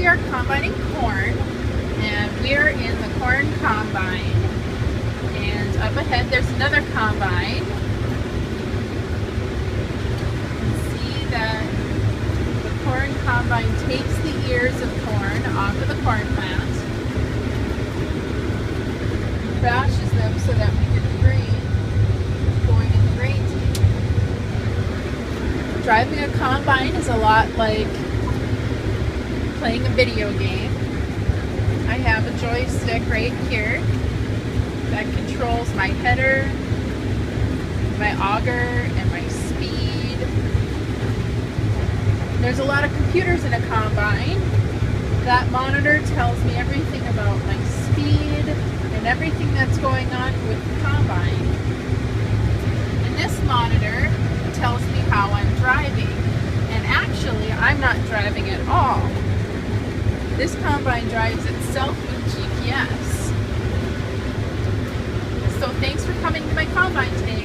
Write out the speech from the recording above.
are combining corn, and we are in the corn combine. And up ahead there's another combine. You can see that the corn combine takes the ears of corn off of the corn plant, bashes them so that we get the grain going in the grain tank. Driving a combine is a lot like playing a video game. I have a joystick right here that controls my header, my auger, and my speed. There's a lot of computers in a combine. That monitor tells me everything about my speed and everything that's going on with the combine. And this monitor tells me how I'm driving. And actually, I'm not driving at all. This combine drives itself with GPS. So thanks for coming to my combine today.